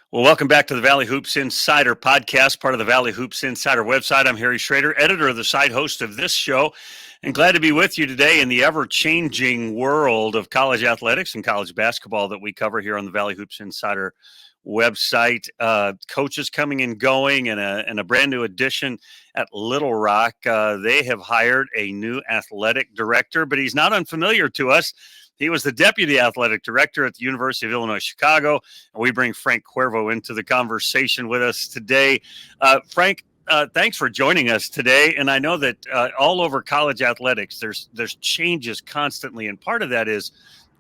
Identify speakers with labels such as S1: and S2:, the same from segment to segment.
S1: Well, welcome back to the Valley Hoops Insider podcast, part of the Valley Hoops Insider website. I'm Harry Schrader, editor of the site, host of this show, and glad to be with you today in the ever-changing world of college athletics and college basketball that we cover here on the Valley Hoops Insider website. Coaches coming and going, and a brand new addition at Little Rock. They have hired a new athletic director, but he's not unfamiliar to us. He was the deputy athletic director at the University of Illinois Chicago, and we bring Frank Cuervo into the conversation with us today. Frank, thanks for joining us today. And I know that all over college athletics, there's changes constantly, and part of that is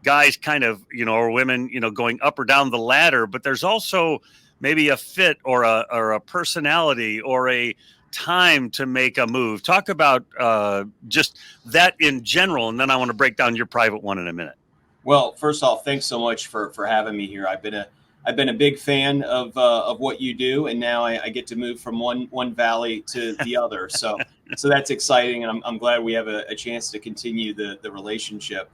S1: guys kind of, or women, going up or down the ladder. But there's also maybe a fit or a personality or a time to make a move. Talk about just that in general, and then I want to break down your private one in a minute.
S2: Well, first off, thanks so much for having me here. I've been a big fan of what you do, and now I get to move from one valley to the other. So that's exciting, and I'm glad we have a chance to continue the relationship.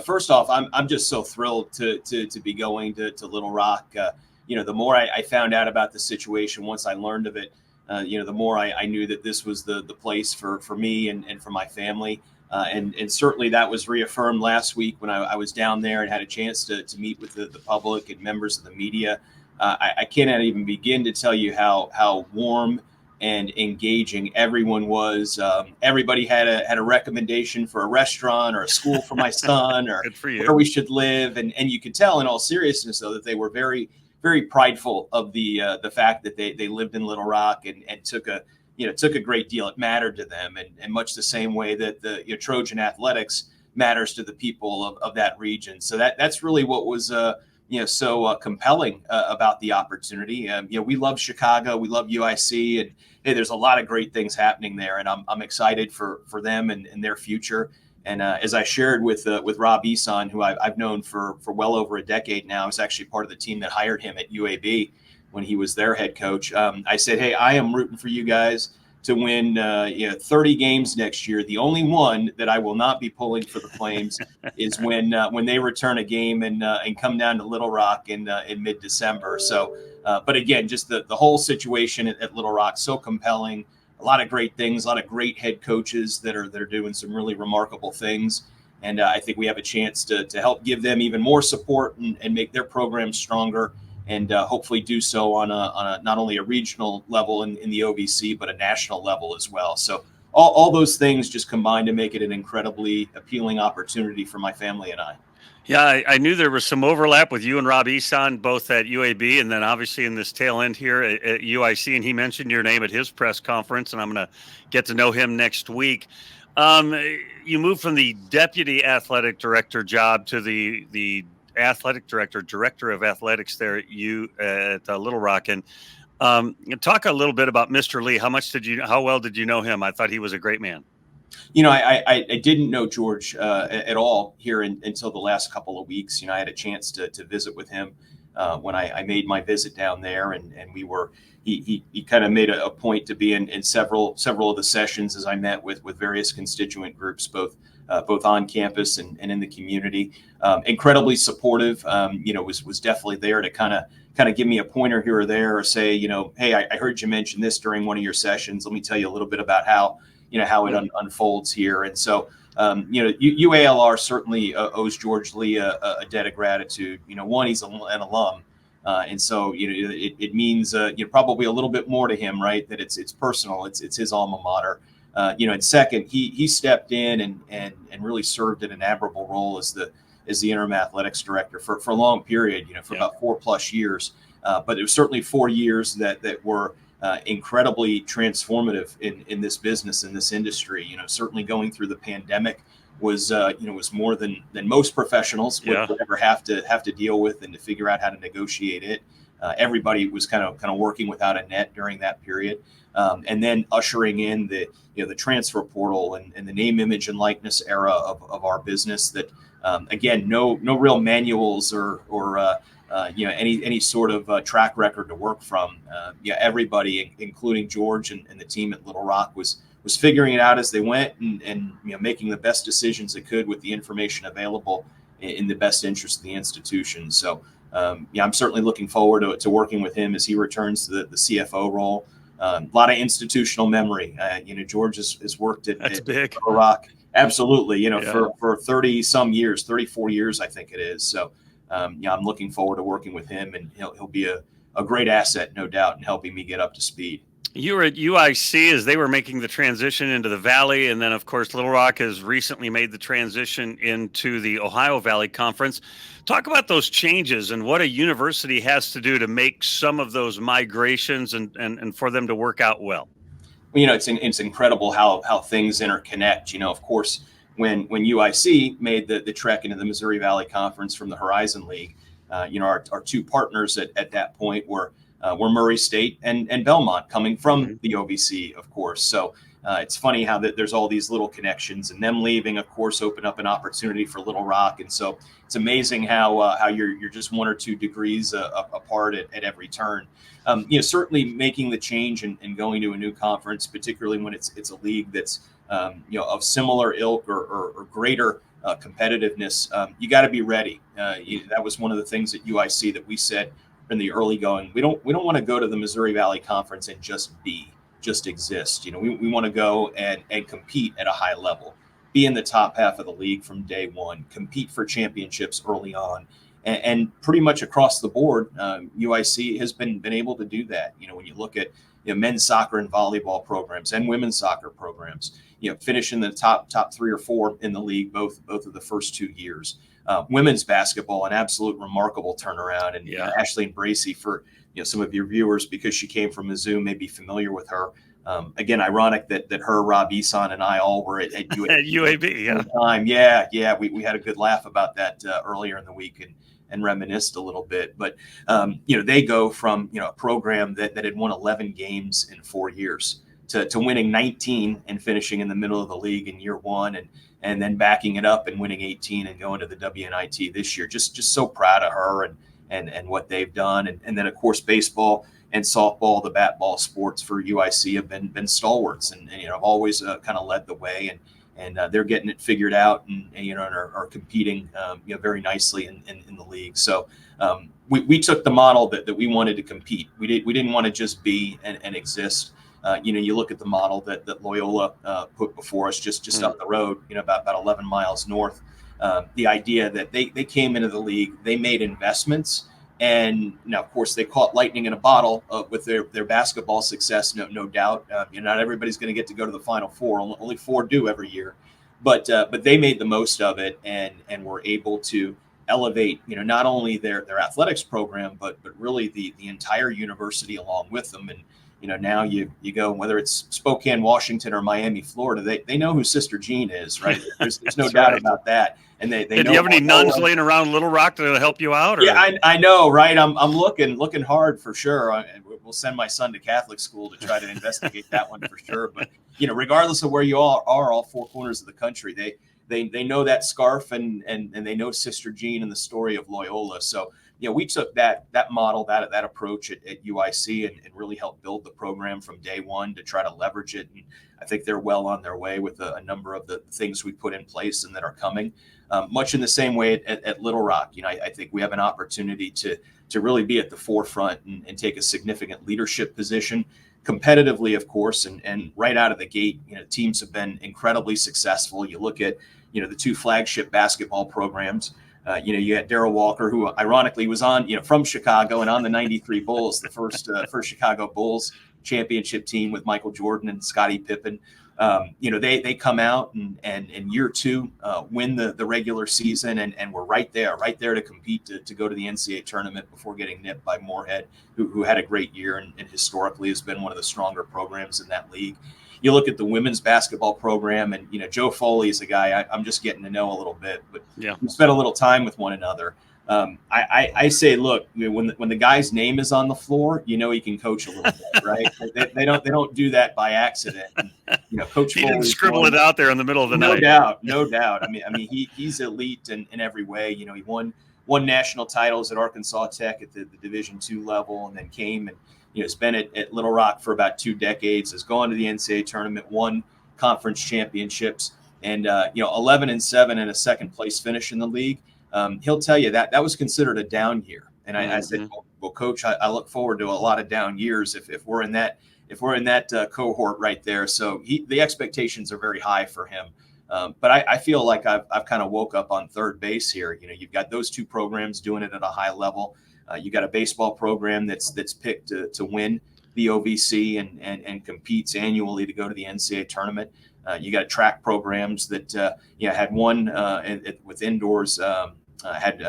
S2: First off, I'm just so thrilled to be going to Little Rock. The more I found out about the situation, once I learned of it, the more I knew that this was the place for me and for my family. And certainly that was reaffirmed last week when I was down there and had a chance to meet with the public and members of the media. I cannot even begin to tell you how warm and engaging everyone was. Everybody had a recommendation for a restaurant or a school for my son or where we should live. And you could tell in all seriousness, though, that they were very, very prideful of the fact that they lived in Little Rock and took a great deal. It mattered to them, and much the same way that the Trojan athletics matters to the people of that region. So that's really what was so compelling about the opportunity. We love Chicago, we love UIC, and hey, there's a lot of great things happening there, and I'm excited for them and their future. And as I shared with Rob Eson, who I've known for well over a decade now, I was actually part of the team that hired him at UAB when he was their head coach. I said, hey, I am rooting for you guys to win 30 games next year. The only one that I will not be pulling for the Flames is when they return a game and come down to Little Rock in mid-December. So, but again, just the whole situation at Little Rock, so compelling. A lot of great things, a lot of great head coaches that are doing some really remarkable things. And I think we have a chance to help give them even more support and make their program stronger, and hopefully do so on a not only a regional level in the OVC, but a national level as well. So all those things just combine to make it an incredibly appealing opportunity for my family and I.
S1: Yeah, I knew there was some overlap with you and Rob Eson, both at UAB and then obviously in this tail end here at UIC. And he mentioned your name at his press conference, and I'm going to get to know him next week. You moved from the deputy athletic director job to the athletic director of athletics there at Little Rock. And talk a little bit about Mr. Lee. How well did you know him? I thought he was a great man.
S2: I didn't know George at all here until the last couple of weeks. I had a chance to visit with him when I made my visit down there, and he kind of made a point to be in several of the sessions as I met with various constituent groups, both on campus and in the community. Incredibly supportive. Was definitely there to kind of give me a pointer here or there, or say, hey, I heard you mention this during one of your sessions. Let me tell you a little bit about how it unfolds here. And so, UALR certainly owes George Lee a debt of gratitude. One, he's an alum. And so, it means, probably a little bit more to him, right? That it's personal. It's his alma mater. And second, he stepped in and really served in an admirable role as the interim athletics director for a long period, for about 4+ years. But it was certainly 4 years that were incredibly transformative in this business, in this industry. Certainly going through the pandemic was more than most professionals would ever have to deal with, and to figure out how to negotiate it. Everybody was kind of working without a net during that period, and then ushering in the transfer portal and the name, image, and likeness era of our business. That again, no real manuals or any sort of track record to work from. Everybody, including George and the team at Little Rock, was figuring it out as they went, and making the best decisions it could with the information available in the best interest of the institution. So I'm certainly looking forward to working with him as he returns to the CFO role. A lot of institutional memory. George has worked at
S1: big.
S2: Little Rock. Absolutely.
S1: Yeah.
S2: For 30 some years, 34 years, I think it is. So, I'm looking forward to working with him, and he'll be a great asset, no doubt, in helping me get up to speed.
S1: You were at UIC as they were making the transition into the Valley, and then, of course, Little Rock has recently made the transition into the Ohio Valley Conference. Talk about those changes and what a university has to do to make some of those migrations and for them to work out well.
S2: It's incredible how things interconnect. Of course, when UIC made the trek into the Missouri Valley Conference from the Horizon League, our two partners at that point were Murray State and Belmont, coming from the OVC, of course. So it's funny how there's all these little connections, and them leaving, of course, opened up an opportunity for Little Rock. And so it's amazing how you're just 1 or 2 degrees apart at every turn. Certainly making the change and going to a new conference, particularly when it's a league that's of similar ilk or greater competitiveness, you got to be ready. That was one of the things at UIC that we said in the early going. We don't want to go to the Missouri Valley Conference and just exist. We want to go and compete at a high level, be in the top half of the league from day one, compete for championships early on. And pretty much across the board, UIC has been able to do that. When you look at men's soccer and volleyball programs and women's soccer programs, finishing the top 3 or 4 in the league both of the first 2 years. Women's basketball, an absolute remarkable turnaround. And Ashley and Bracey, for some of your viewers, because she came from Mizzou, may be familiar with her. Again, ironic that her, Rob Eson, and I all were at UAB. Yeah. We had a good laugh about that earlier in the week and reminisced a little bit. But they go from a program that had won 11 games in 4 years to winning 19 and finishing in the middle of the league in year 1, and then backing it up and winning 18 and going to the WNIT this year. Just so proud of her and what they've done. And then, of course, baseball and softball, the bat ball sports for UIC have been stalwarts and have always kind of led the way. And they're getting it figured out and are competing very nicely in the league. So we took the model that we wanted to compete. We didn't want to just be and exist. You look at the model that Loyola put before us just up the road, about 11 miles north. The idea that they came into the league, they made investments, and now, of course, they caught lightning in a bottle with their basketball success, no doubt. Not everybody's going to get to go to the Final Four. Only 4 do every year, but they made the most of it and were able to elevate, not only their athletics program, but really the entire university along with them. And now you go, whether it's Spokane, Washington, or Miami, Florida, they know who Sister Jean is, right? There's no doubt about that. And they know.
S1: Do you have any nuns laying around Little Rock to help you out? Or?
S2: Yeah, I know, right? I'm looking hard for sure. We'll send my son to Catholic school to try to investigate that one for sure. But regardless of where you all are, all 4 corners of the country, they know that scarf and they know Sister Jean and the story of Loyola. So we took that model, that approach at UIC and really helped build the program from day one to try to leverage it. And I think they're well on their way with a number of the things we put in place and that are coming. Much in the same way at Little Rock, I think we have an opportunity to really be at the forefront and take a significant leadership position competitively, of course, and right out of the gate, teams have been incredibly successful. You look at, the 2 flagship basketball programs. You had Darrell Walker, who ironically was on, from Chicago and on the '93 Bulls, the first Chicago Bulls championship team with Michael Jordan and Scottie Pippen. They come out and in year 2 win the regular season and we're right there to compete to go to the NCAA tournament before getting nipped by Moorhead, who had a great year and historically has been one of the stronger programs in that league. You look at the women's basketball program, and Joe Foley is a guy I'm just getting to know a little bit, but we spent a little time with one another. I say, look, when the guy's name is on the floor, he can coach a little bit, right? They don't do that by accident. And, Coach
S1: he
S2: Foley
S1: didn't scribble it out there in the middle of the night.
S2: No doubt. I mean, he's elite in every way. He won national titles at Arkansas Tech at the Division II level, and then came and has been at Little Rock for about 2 decades. Has gone to the NCAA tournament, won conference championships, and 11-7 and a second place finish in the league. He'll tell you that was considered a down year. And I said, well, Coach, I look forward to a lot of down years if we're in that cohort right there. So the expectations are very high for him. But I feel like I've kind of woke up on third base here. You've got those two programs doing it at a high level. You got a baseball program that's picked to win the OVC and competes annually to go to the NCAA tournament. You got track programs that had one with indoors. Had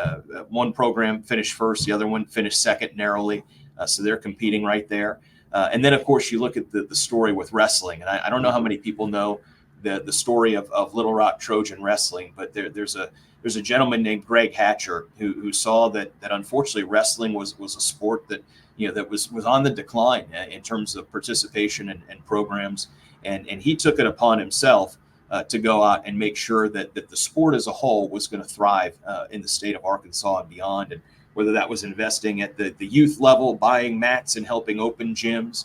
S2: one program finish first, the other one finished second narrowly. So they're competing right there. And then, of course, you look at the story with wrestling. And I don't know how many people know the story of Little Rock Trojan wrestling, but there's a gentleman named Greg Hatcher who saw that unfortunately wrestling was a sport that was on the decline in terms of participation and programs, and he took it upon himself to go out and make sure that the sport as a whole was going to thrive in the state of Arkansas and beyond. And whether that was investing at the youth level, buying mats and helping open gyms,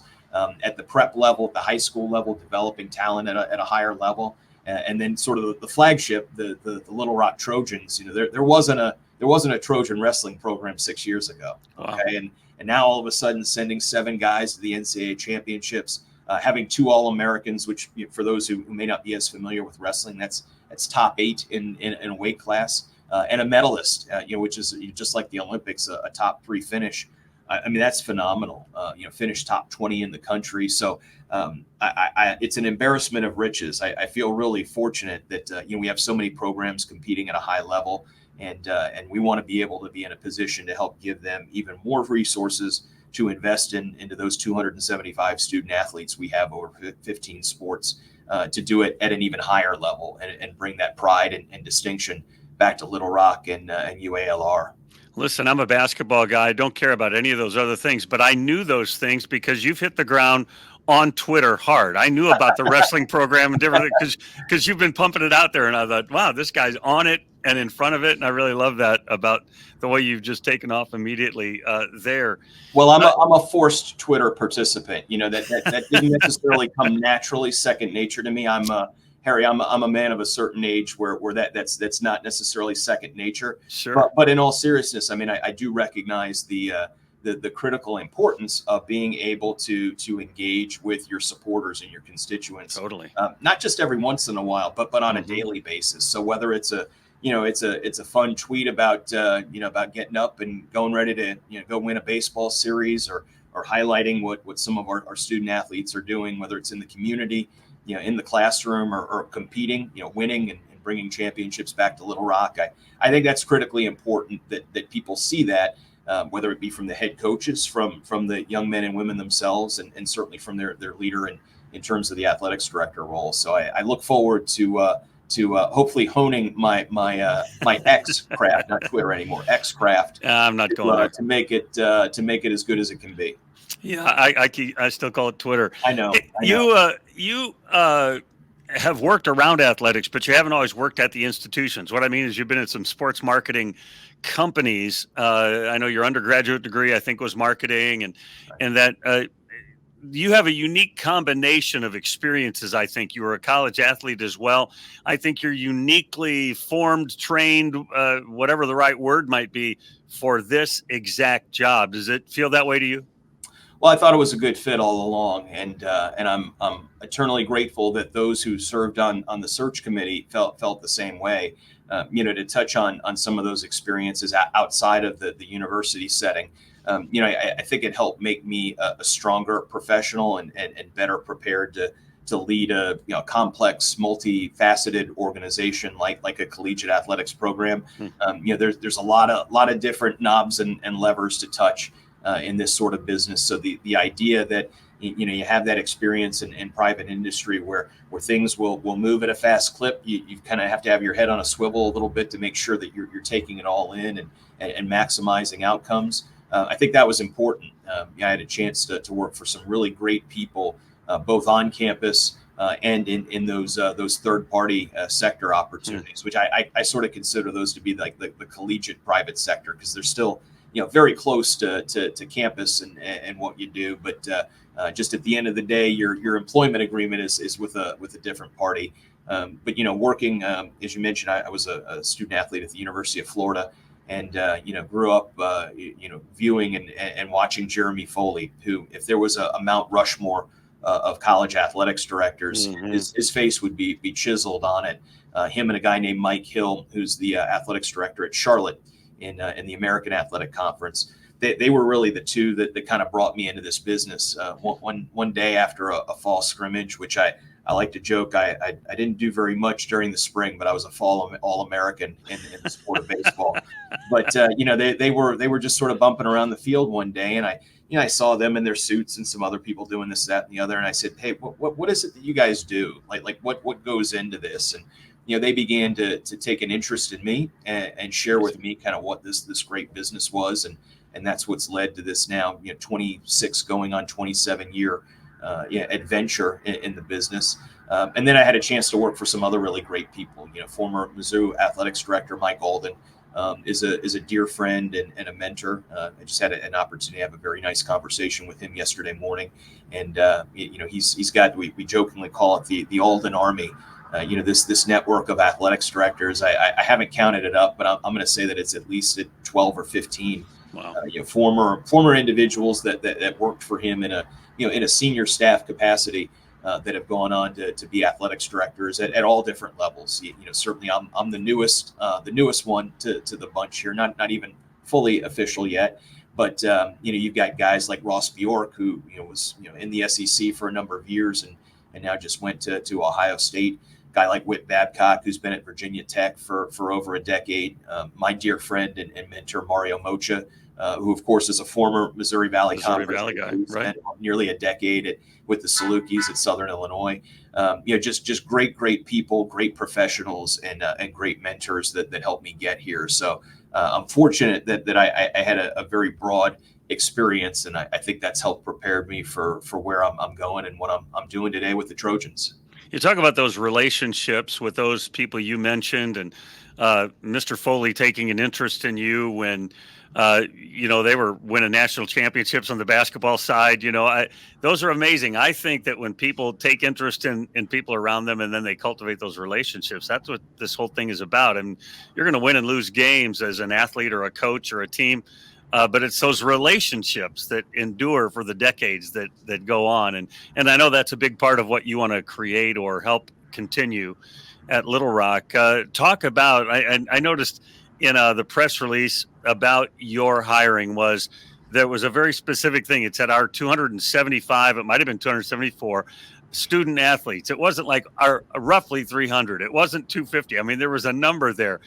S2: at the prep level, at the high school level, developing talent at a higher level, and then sort of the flagship, the Little Rock Trojans. There wasn't a Trojan wrestling program 6 years ago. Okay, wow. And now all of a sudden sending 7 guys to the NCAA championships, having 2 All-Americans, which for those who may not be as familiar with wrestling, that's top 8 in a weight class, and a medalist, which is just like the Olympics, a top 3 finish. I mean, that's phenomenal. Finished top 20 in the country. So it's an embarrassment of riches. I feel really fortunate that we have so many programs competing at a high level, and we want to be able to be in a position to help give them even more resources to invest into those 275 student athletes we have over 15 sports, to do it at an even higher level and bring that pride and distinction back to Little Rock and UALR.
S1: Listen, I'm a basketball guy. I don't care about any of those other things, but I knew those things because you've hit the ground on Twitter hard. I knew about the wrestling program and different because you've been pumping it out there, and I thought, wow, this guy's on it and in front of it, and I really love that about the way you've just taken off immediately there.
S2: Well, I'm a forced Twitter participant. That didn't necessarily come naturally, second nature to me. Harry, I'm a man of a certain age where that's not necessarily second nature.
S1: Sure.
S2: But in all seriousness, I mean, I do recognize the critical importance of being able to engage with your supporters and your constituents.
S1: Totally.
S2: Not just every once in a while, but on a daily basis. So whether it's a fun tweet about getting up and going ready to go win a baseball series, or highlighting what some of our student athletes are doing, whether it's in the community, in the classroom, or competing, winning and bringing championships back to Little Rock. I think that's critically important that people see that, whether it be from the head coaches, from the young men and women themselves, and certainly from their leader in terms of the athletics director role. So I look forward to hopefully honing my X craft, not Twitter anymore, X craft.
S1: I'm not going there.
S2: To make it as good as it can be.
S1: Yeah, I still call it Twitter.
S2: I know.
S1: You have worked around athletics, but you haven't always worked at the institutions. What I mean is you've been at some sports marketing companies. I know your undergraduate degree, I think, was marketing, and that you have a unique combination of experiences. I think you were a college athlete as well. I think you're uniquely formed, trained, whatever the right word might be, for this exact job. Does it feel that way to you?
S2: Well, I thought it was a good fit all along, and I'm eternally grateful that those who served on the search committee felt the same way. To touch on some of those experiences outside of the university setting, I think it helped make me a stronger professional and better prepared to lead a complex, multifaceted organization like a collegiate athletics program. There's a lot of different knobs and levers to touch in this sort of business. So the idea that you have that experience in private industry where things will move at a fast clip, you kind of have to have your head on a swivel a little bit to make sure that you're taking it all in and maximizing outcomes. I think that was important. I had a chance to work for some really great people, both on campus and in those third-party sector opportunities, which I sort of consider those to be like the collegiate private sector, because they're still very close to campus and what you do, but just at the end of the day, your employment agreement is with a different party. But working, as you mentioned, I was a student athlete at the University of Florida, and grew up viewing and watching Jeremy Foley, who, if there was a Mount Rushmore of college athletics directors, his face would be chiseled on it. Him and a guy named Mike Hill, who's the athletics director at Charlotte in the American Athletic Conference. They were really the two that kind of brought me into this business. One day after a fall scrimmage, which I like to joke, I didn't do very much during the spring, but I was a fall All-American in the sport of baseball. But they were just sort of bumping around the field one day, and I saw them in their suits and some other people doing this, that, and the other, and I said, "Hey, what is it that you guys do? Like what goes into this?" And they began to take an interest in me and share with me kind of what this great business was, and that's what's led to this now 26 going on 27 year adventure in the business. And then I had a chance to work for some other really great people. Former Mizzou athletics director Mike Alden is a dear friend and a mentor. I just had an opportunity to have a very nice conversation with him yesterday morning, and he's got, we jokingly call it the Alden Army. This network of athletics directors. I haven't counted it up, but I'm going to say that it's at least at 12 or 15.
S1: Wow.
S2: Former individuals that worked for him in a senior staff capacity that have gone on to be athletics directors at all different levels. Certainly I'm the newest one to the bunch here, not even fully official yet. But you've got guys like Ross Bjork, who was in the SEC for a number of years and now just went to Ohio State. Guy like Whit Babcock, who's been at Virginia Tech for over a decade. My dear friend and mentor Mario Mocha, who of course is a former Missouri Valley guy, right? Nearly a decade with the Salukis at Southern Illinois. Just great people, great professionals, and great mentors that helped me get here. So I'm fortunate that I had a very broad experience, and I think that's helped prepare me for where I'm going and what I'm doing today with the Trojans.
S1: You talk about those relationships with those people you mentioned, and Mr. Foley taking an interest in you when they were winning national championships on the basketball side. Those are amazing. I think that when people take interest in people around them and then they cultivate those relationships, that's what this whole thing is about. And you're going to win and lose games as an athlete or a coach or a team. But it's those relationships that endure for the decades that go on. And I know that's a big part of what you want to create or help continue at Little Rock. Talk about, I noticed in the press release about your hiring there was a very specific thing. It said our 275, it might have been 274 student athletes. It wasn't like our roughly 300. It wasn't 250. I mean, there was a number there.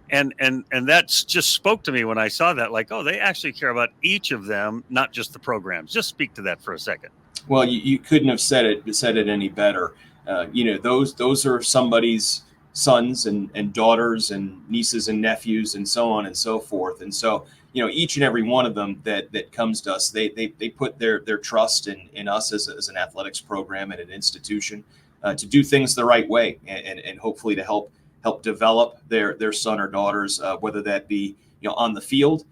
S1: And that just spoke to me when I saw that, like, oh, they actually care about each of them, not just the programs. Just speak to that for a second.
S2: Well, you couldn't have said it any better. Those are somebody's sons and daughters and nieces and nephews and so on and so forth. And so, each and every one of them that comes to us, they put their trust in us as an athletics program and an institution to do things the right way and hopefully to help develop their son or daughters, whether that be on the field,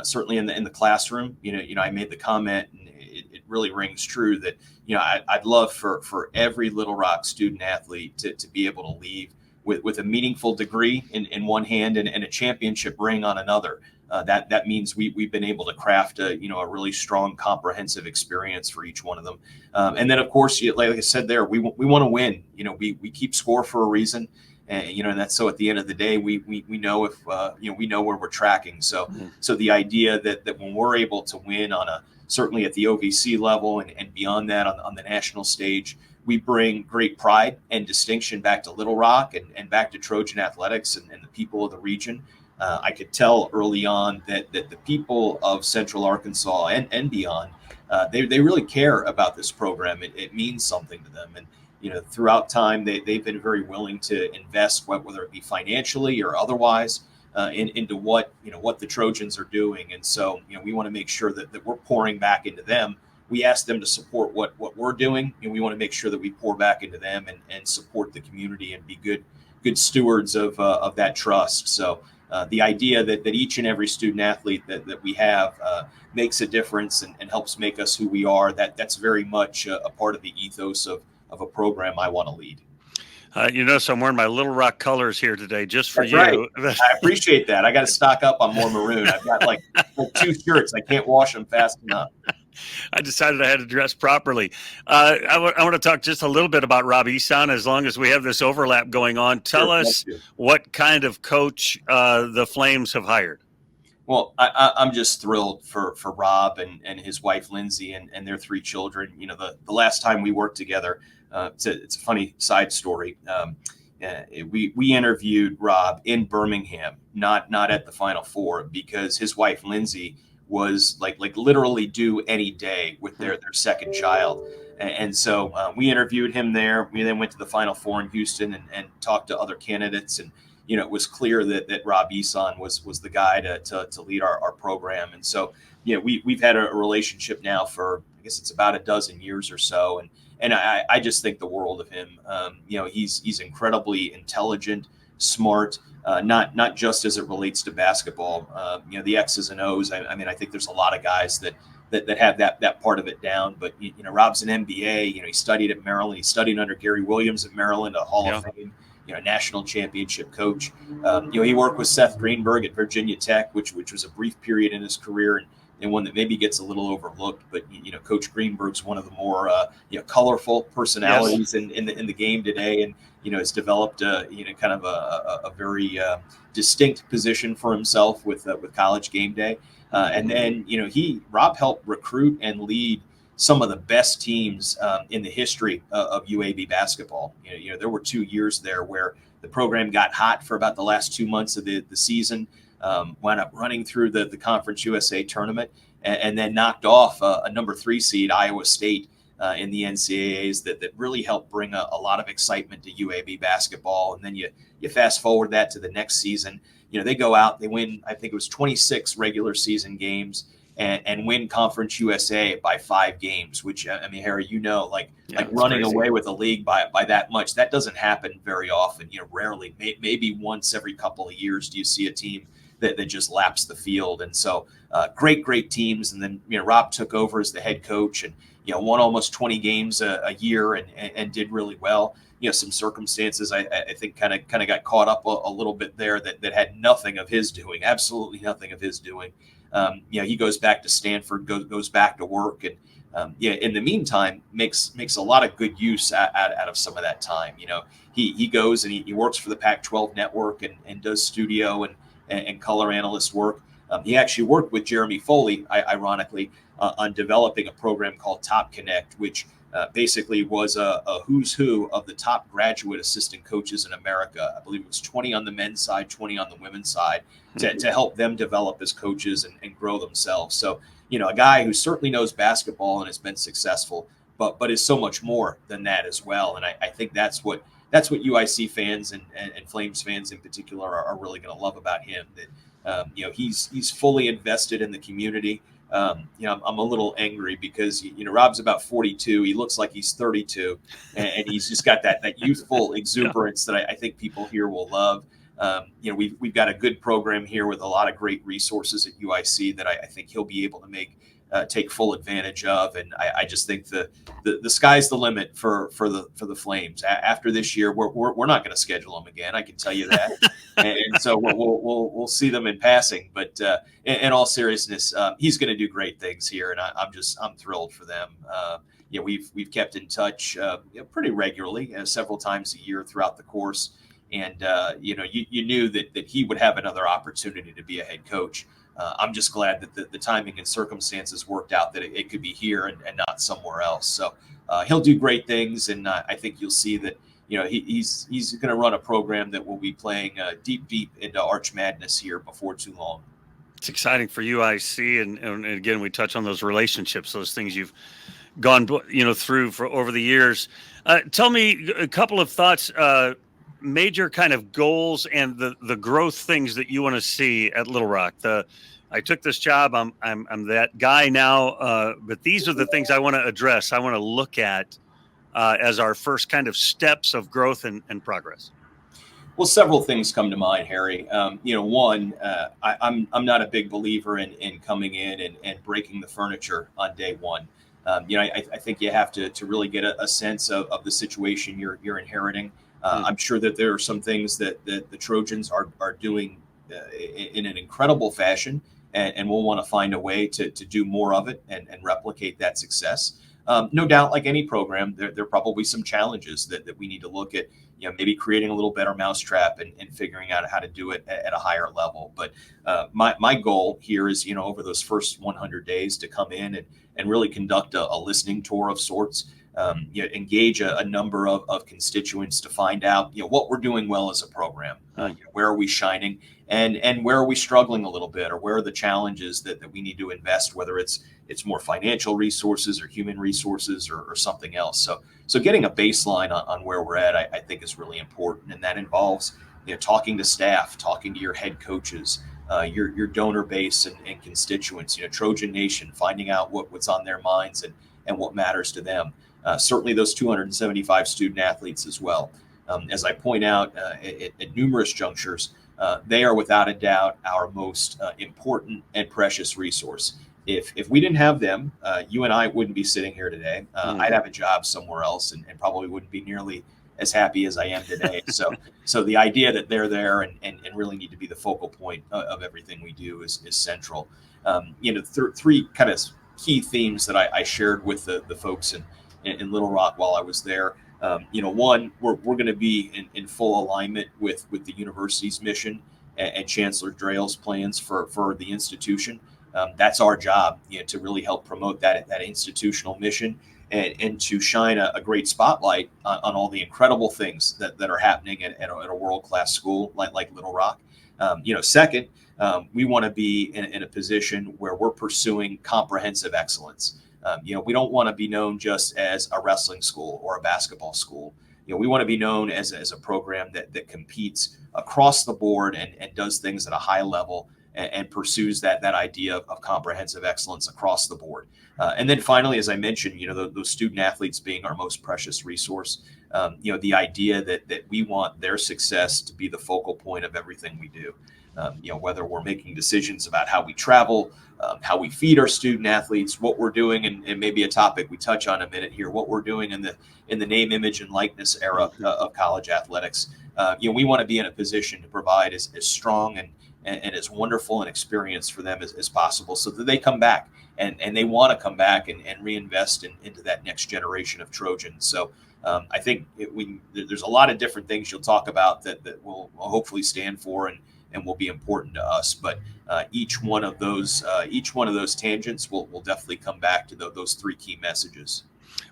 S2: certainly in the classroom. I made the comment, and it really rings true that I'd love for every Little Rock student athlete to be able to leave with a meaningful degree in one hand and a championship ring on another. That means we've been able to craft a really strong, comprehensive experience for each one of them. And then of course, like I said there, we want to win. We keep score for a reason. And that's so at the end of the day, we know if we know where we're tracking. So the idea that when we're able to win certainly at the OVC level and beyond that on the national stage, we bring great pride and distinction back to Little Rock and back to Trojan athletics and the people of the region. I could tell early on that the people of Central Arkansas and beyond, they really care about this program. It means something to them. And throughout time, they've been very willing to invest, whether it be financially or otherwise, into what the Trojans are doing. And so, we want to make sure that we're pouring back into them. We ask them to support what we're doing, and we want to make sure that we pour back into them and support the community and be good stewards of that trust. So the idea that each and every student athlete that we have makes a difference and helps make us who we are, that's very much a part of the ethos of a program I want to lead.
S1: You notice I'm wearing my Little Rock colors here today, just for
S2: That's right.
S1: you.
S2: I appreciate that. I got to stock up on more maroon. I've got like two shirts. I can't wash them fast enough.
S1: I decided I had to dress properly. I want to talk just a little bit about Rob Eson, as long as we have this overlap going on. Tell
S2: Sure, love
S1: us
S2: to.
S1: what kind of coach the Flames have hired.
S2: Well, I'm just thrilled for Rob and his wife Lindsay and their three children. You know, the last time we worked together, it's a funny side story. We interviewed Rob in Birmingham, not at the Final Four, because his wife Lindsay was like literally due any day with their second child. And so we interviewed him there. We then went to the Final Four in Houston and talked to other candidates. And it was clear that Rob Eson was the guy to lead our program. And so, we've had a relationship now for, I guess it's about a dozen years or so. And I just think the world of him. He's incredibly intelligent, smart, not just as it relates to basketball. The X's and O's. I mean, I think there's a lot of guys that have that part of it down. But Rob's an MBA. He studied at Maryland. He studied under Gary Williams at Maryland, a Hall of Fame, national championship coach. He worked with Seth Greenberg at Virginia Tech, which was a brief period in his career, and one that maybe gets a little overlooked. But Coach Greenberg's one of the more colorful personalities in the game today, and has developed kind of a very distinct position for himself with College Game Day. And then Rob helped recruit and lead some of the best teams in the history of UAB basketball. There were 2 years there where the program got hot for about the last 2 months of the season, wound up running through the Conference USA tournament, and then knocked off a number 3 seed, Iowa State, in the NCAAs that really helped bring a lot of excitement to UAB basketball. And then you fast forward that to the next season. They go out, they win, I think it was 26 regular season games, and win Conference USA by 5 games, which, I mean, Harry, like running
S1: crazy.
S2: away with a league by that much, that doesn't happen very often. Rarely, maybe once every couple of years do you see a team that just laps the field. And so great teams. And then, Rob took over as the head coach and, won almost 20 games a year and did really well. Some circumstances I think kind of got caught up a little bit there that had nothing of his doing, absolutely nothing of his doing. He goes back to Stanford, goes back to work, and in the meantime makes a lot of good use out of some of that time. He goes and he works for the Pac-12 network and does studio and color analyst work. He actually worked with Jeremy Foley, ironically, on developing a program called Top Connect, which basically was a who's who of the top graduate assistant coaches in America. I believe it was 20 on the men's side, 20 on the women's side, to help them develop as coaches and grow themselves. So, a guy who certainly knows basketball and has been successful, but is so much more than that as well. And I think that's what UIC fans and Flames fans in particular are really going to love about him. That he's fully invested in the community. I'm a little angry because Rob's about 42. He looks like he's 32, and he's just got that youthful exuberance that I think people here will love. We've got a good program here with a lot of great resources at UIC that I think he'll be able to take full advantage of. And I just think the sky's the limit for the Flames. After this year, we're not going to schedule them again. I can tell you that. and so we'll see them in passing. But in all seriousness, he's going to do great things here, and I'm thrilled for them. We've kept in touch pretty regularly, several times a year throughout the course. And you knew that he would have another opportunity to be a head coach. I'm just glad that the timing and circumstances worked out that it could be here and not somewhere else. So he'll do great things, and I think you'll see that he's going to run a program that will be playing deep into Arch Madness here before too long.
S1: It's exciting for UIC, and again, we touch on those relationships, those things you've gone through for over the years. Tell me a couple of thoughts. Major kind of goals and the growth things that you want to see at Little Rock. I took this job. I'm that guy now. But these are the things I want to address. I want to look at as our first kind of steps of growth and progress.
S2: Well, several things come to mind, Harry. One, I'm not a big believer in coming in and breaking the furniture on day one. I think you have to really get a sense of the situation you're inheriting. I'm sure that there are some things that the Trojans are doing in an incredible fashion, and we'll want to find a way to do more of it and replicate that success. No doubt, like any program, there are probably some challenges that we need to look at, maybe creating a little better mousetrap and figuring out how to do it at a higher level. But my goal here is, over those first 100 days to come in and really conduct a listening tour of sorts, engage a number of constituents to find out, what we're doing well as a program, where are we shining, and where are we struggling a little bit, or where are the challenges that we need to invest, whether it's more financial resources or human resources or something else. So getting a baseline on where we're at, I think is really important. And that involves, talking to staff, talking to your head coaches, your donor base and constituents, Trojan Nation, finding out what's on their minds and what matters to them. Certainly those 275 student athletes as well. As I point out at numerous junctures, they are without a doubt our most important and precious resource. If we didn't have them, you and I wouldn't be sitting here today. I'd have a job somewhere else and probably wouldn't be nearly as happy as I am today. So the idea that they're there and really need to be the focal point of everything we do is central. Three kind of key themes that I shared with the folks in Little Rock while I was there. One, we're going to be in full alignment with the university's mission and Chancellor Drail's plans for the institution. That's our job, to really help promote that institutional mission and to shine a great spotlight on all the incredible things that are happening at a world-class school like Little Rock. Second, we want to be in a position where we're pursuing comprehensive excellence. We don't want to be known just as a wrestling school or a basketball school. We want to be known as a program that competes across the board and does things at a high level and pursues that idea of comprehensive excellence across the board. And then finally, as I mentioned, those student athletes being our most precious resource, the idea that we want their success to be the focal point of everything we do. Whether we're making decisions about how we travel, how we feed our student athletes, what we're doing, and maybe a topic we touch on a minute here, what we're doing in the name, image, and likeness era of college athletics. We want to be in a position to provide as strong and as wonderful an experience for them as possible, so that they come back and they want to come back and reinvest into that next generation of Trojans. So I think there's a lot of different things you'll talk about that will hopefully stand for and will be important to us. But each one of those tangents will definitely come back to those three key messages.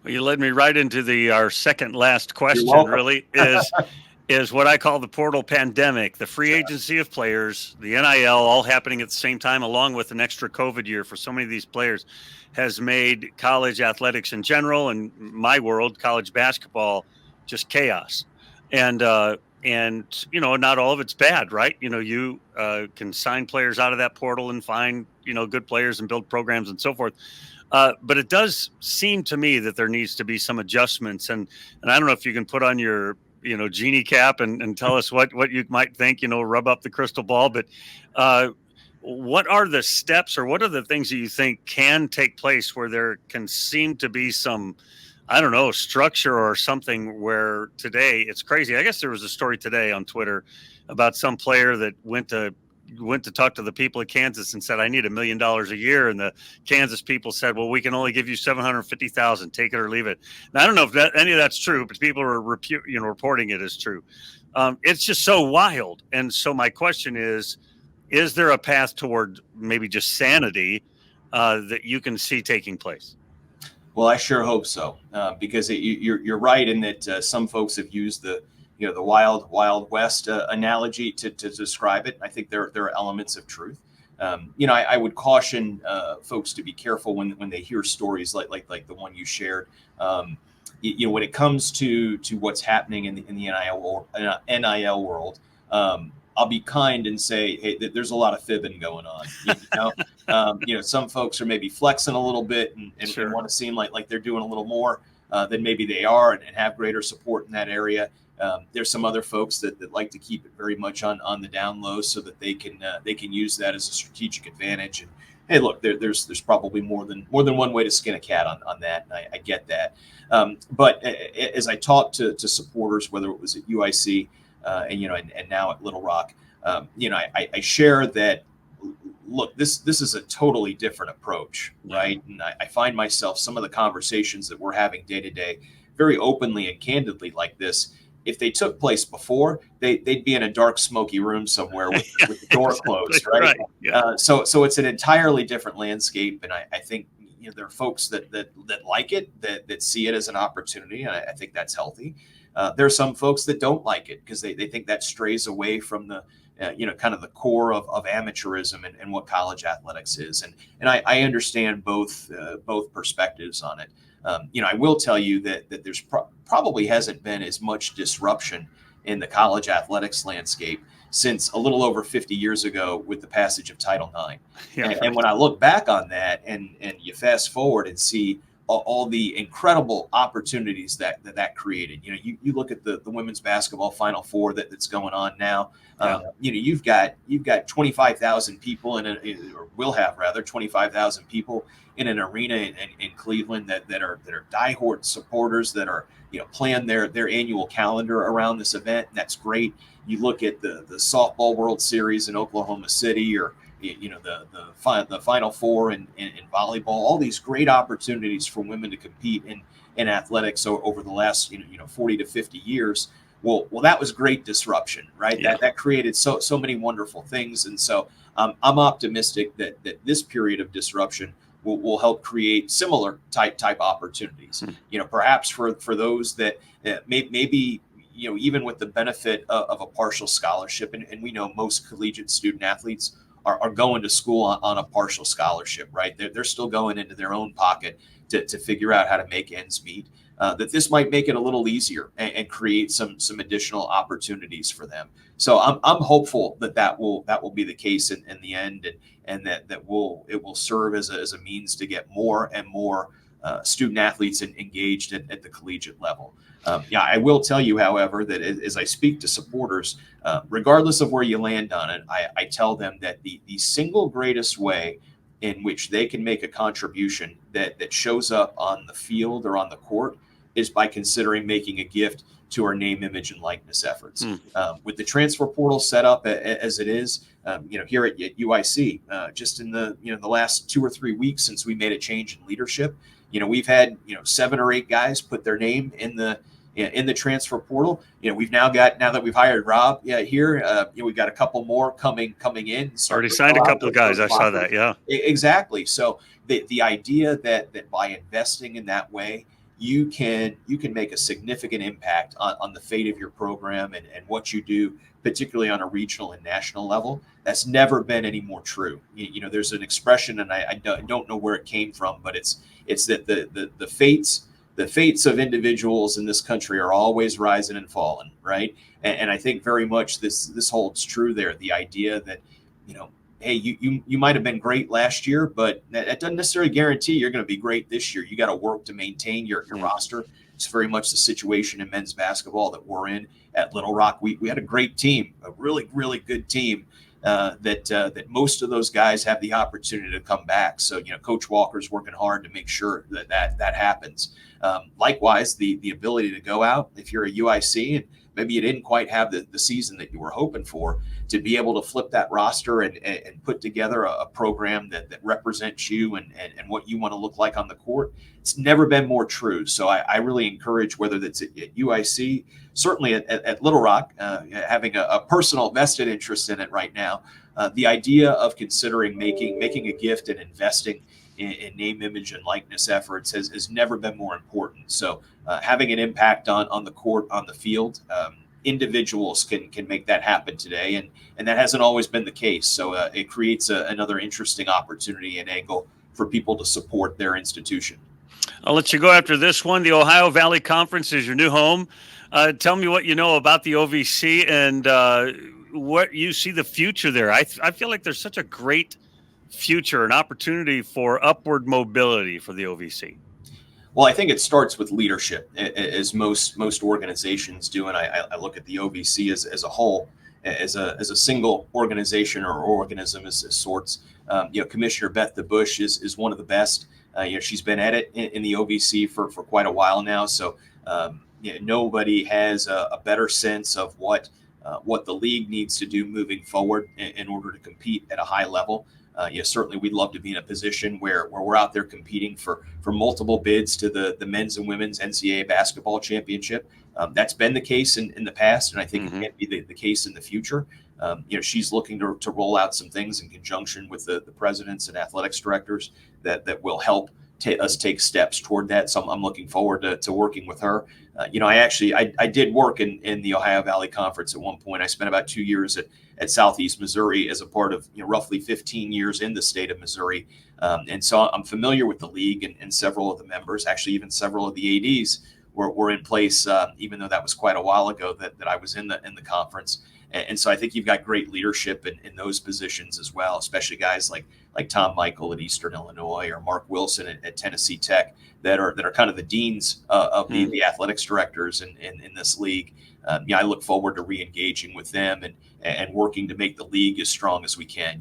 S1: Well, you led me right into our second last question. Really is what I call the portal pandemic, the free agency of players, the NIL, all happening at the same time, along with an extra COVID year for so many of these players, has made college athletics in general, and my world, college basketball, just chaos. And not all of it's bad, right? You can sign players out of that portal and find, good players and build programs and so forth. But it does seem to me that there needs to be some adjustments. And I don't know if you can put on your, genie cap and tell us what you might think, rub up the crystal ball. But what are the steps, or what are the things that you think can take place where there can seem to be some, I don't know, structure or something where today it's crazy. I guess there was a story today on Twitter about some player that went to talk to the people of Kansas and said, I need $1 million a year. And the Kansas people said, well, we can only give you $750,000, take it or leave it. Now, I don't know if any of that's true, but people are reporting it as true. It's just so wild. And so my question is there a path toward maybe just sanity that you can see taking place?
S2: Well, I sure hope so, because you're right in that some folks have used the wild west analogy to describe it. I think there are elements of truth. I would caution folks to be careful when they hear stories like the one you shared. When it comes to what's happening in the NIL world, I'll be kind and say, hey, there's a lot of fibbing going on. Some folks are maybe flexing a little bit and
S1: Sure.
S2: want to seem like they're doing a little more than maybe they are and have greater support in that area. There's some other folks that like to keep it very much on the down low so that they can use that as a strategic advantage hey, look, there's probably more than one way to skin a cat on that, and I get that. But as I talked to supporters, whether it was at UIC and now at Little Rock, I share that. Look, this is a totally different approach, right? And I find myself, some of the conversations that we're having day to day, very openly and candidly like this. If they took place before, they'd be in a dark, smoky room somewhere with the door closed, right?
S1: Yeah.
S2: So it's an entirely different landscape, and I think there are folks that like it, that see it as an opportunity, and I think that's healthy. There are some folks that don't like it because they think that strays away from the kind of the core of amateurism and what college athletics is, and I understand both perspectives on it. I will tell you that there's probably hasn't been as much disruption in the college athletics landscape since a little over 50 years ago with the passage of Title IX. And when I look back on that and you fast forward and see all the incredible opportunities that created, you look at the women's basketball Final Four that's going on now. You've got 25,000 people or will have rather 25,000 people in an arena in Cleveland that are diehard supporters that are plan their annual calendar around this event. And that's great. You look at the softball World Series in Oklahoma City, or the Final Four in volleyball. All these great opportunities for women to compete in athletics over the last 40 to 50 years. Well, that was great disruption, right?
S1: Yeah.
S2: That created so many wonderful things, and so I'm optimistic that this period of disruption will help create similar type opportunities. Perhaps for those that maybe even with the benefit of a partial scholarship, and we know most collegiate student athletes are going to school on a partial scholarship, right? They're still going into their own pocket to figure out how to make ends meet. That this might make it a little easier and create some additional opportunities for them. So I'm hopeful that will be the case in the end, and that it will serve as a means to get more and more student athletes engaged at the collegiate level. I will tell you, however, that as I speak to supporters, regardless of where you land on it, I tell them that the single greatest way in which they can make a contribution that shows up on the field or on the court is by considering making a gift to our name, image, and likeness efforts. With the transfer portal set up as it is, here at UIC, just in the last 2 or 3 weeks since we made a change in leadership, we've had 7 or 8 guys put their name in the transfer portal. We've now that we've hired Rob here, we've got a couple more coming in.
S1: Already signed a couple of guys. I saw that. Yeah,
S2: exactly. So the idea that by investing in that way, you can make a significant impact on the fate of your program and what you do, particularly on a regional and national level. That's never been any more true. There's an expression, and I don't know where it came from, but it's that the fates of individuals in this country are always rising and falling, right? And I think very much this holds true there. The idea that hey, you might have been great last year, but that doesn't necessarily guarantee you're going to be great this year. You got to work to maintain your roster. It's very much the situation in men's basketball that we're in at Little Rock. We had a great team, a really, really good team that most of those guys have the opportunity to come back. So, Coach Walker's working hard to make sure that happens. Likewise, the ability to go out, if you're a UIC and maybe you didn't quite have the season that you were hoping for, to be able to flip that roster and put together a program that represents you and what you want to look like on the court. It's never been more true. So I really encourage, whether that's at UIC, certainly at Little Rock, having a personal vested interest in it right now, the idea of considering making a gift and investing in name, image, and likeness efforts has never been more important. So having an impact on the court, on the field, individuals can make that happen today, and that hasn't always been the case. So it creates another interesting opportunity and angle for people to support their institution.
S1: I'll let you go after this one. The Ohio Valley Conference is your new home. Tell me what you know about the OVC and what you see the future there. I feel like there's such a great future, an opportunity for upward mobility for the OVC.
S2: Well, I think it starts with leadership, as most organizations do, and I look at the OVC as a whole, as a single organization or organism as sorts. Commissioner Beth DeBusch is one of the best. She's been at it in the OVC for quite a while now. So nobody has a better sense of what the league needs to do moving forward in order to compete at a high level. Certainly we'd love to be in a position where we're out there competing for multiple bids to the men's and women's NCAA basketball championship. That's been the case in the past, and I think it can't be the case in the future. She's looking to roll out some things in conjunction with the presidents and athletics directors that will help us take steps toward that. So I'm looking forward to working with her. I did work in the Ohio Valley Conference at one point. I spent about 2 years at Southeast Missouri as a part of roughly 15 years in the state of Missouri. And so I'm familiar with the league and several of the members, actually even several of the ADs were in place, even though that was quite a while ago that I was in the conference. And so I think you've got great leadership in those positions as well, especially guys like Tom Michael at Eastern Illinois or Mark Wilson at Tennessee Tech that are kind of the deans of the athletics directors in this league. I look forward to re-engaging with them and working to make the league as strong as we can.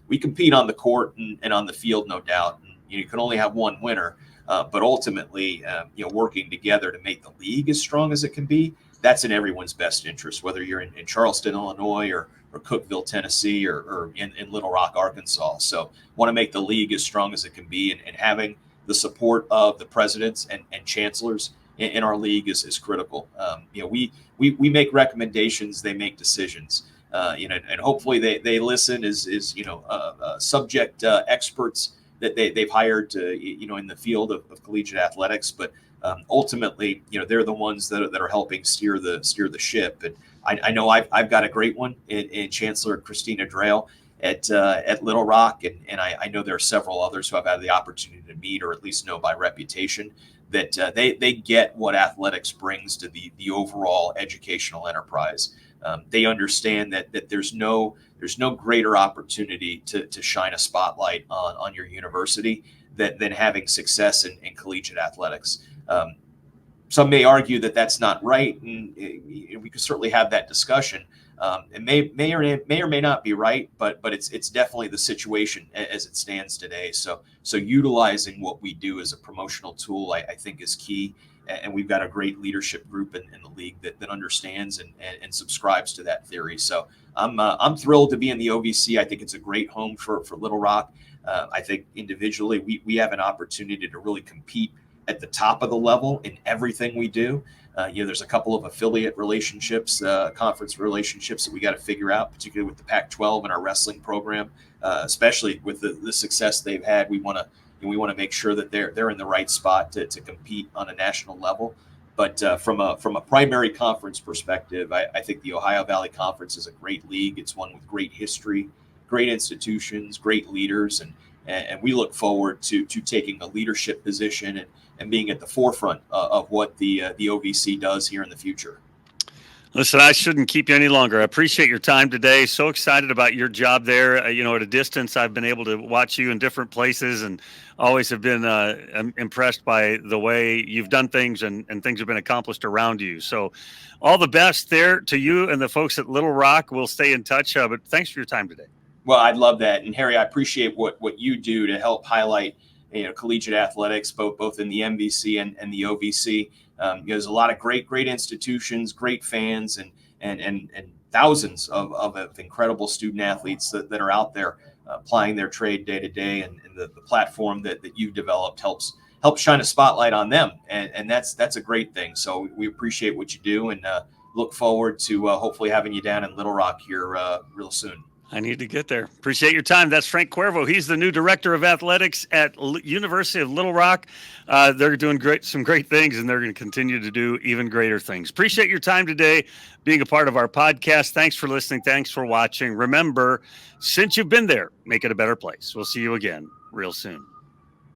S2: We compete on the court and on the field, no doubt. And, you can only have one winner, but ultimately, working together to make the league as strong as it can be. That's in everyone's best interest, whether you're in Charleston, Illinois, or Cookeville, Tennessee, or in Little Rock, Arkansas. So want to make the league as strong as it can be, and having the support of the presidents and chancellors in our league is critical. We make recommendations, they make decisions, and hopefully they listen as subject experts that they've hired in the field of collegiate athletics, but ultimately, they're the ones that are helping steer the ship. And I know I've got a great one in Chancellor Christina Drayle at Little Rock, and I know there are several others who I've had the opportunity to meet, or at least know by reputation, that they get what athletics brings to the overall educational enterprise. They understand that there's no greater opportunity to shine a spotlight on your university than having success in collegiate athletics. Some may argue that that's not right, and we could certainly have that discussion. It may or may not be right, but it's definitely the situation as it stands today. So utilizing what we do as a promotional tool, I think, is key. And we've got a great leadership group in the league that understands and subscribes to that theory. So I'm thrilled to be in the OVC. I think it's a great home for Little Rock. I think individually we have an opportunity to really compete at the top of the level in everything we do. There's a couple of affiliate relationships, conference relationships that we got to figure out, particularly with the Pac-12 and our wrestling program, especially with the success they've had. We want to make sure that they're in the right spot to compete on a national level. But from a primary conference perspective, I think the Ohio Valley Conference is a great league. It's one with great history, great institutions, great leaders, and we look forward to taking a leadership position and being at the forefront of what the OVC does here in the future.
S1: Listen, I shouldn't keep you any longer. I appreciate your time today. So excited about your job there. At a distance, I've been able to watch you in different places and always have been impressed by the way you've done things and things have been accomplished around you. So all the best there to you and the folks at Little Rock. We'll stay in touch, but thanks for your time today.
S2: Well, I'd love that. And Harry, I appreciate what you do to help highlight collegiate athletics, both in the MVC and the OVC. There's a lot of great institutions, great fans, and thousands of incredible student athletes that are out there applying their trade day to day. And the platform that you've developed helps shine a spotlight on them. And that's a great thing. So we appreciate what you do, and look forward to hopefully having you down in Little Rock here real soon.
S1: I need to get there. Appreciate your time. That's Frank Cuervo. He's the new director of athletics at University of Little Rock. They're doing some great things, and they're going to continue to do even greater things. Appreciate your time today, being a part of our podcast. Thanks for listening. Thanks for watching. Remember, since you've been there, make it a better place. We'll see you again real soon.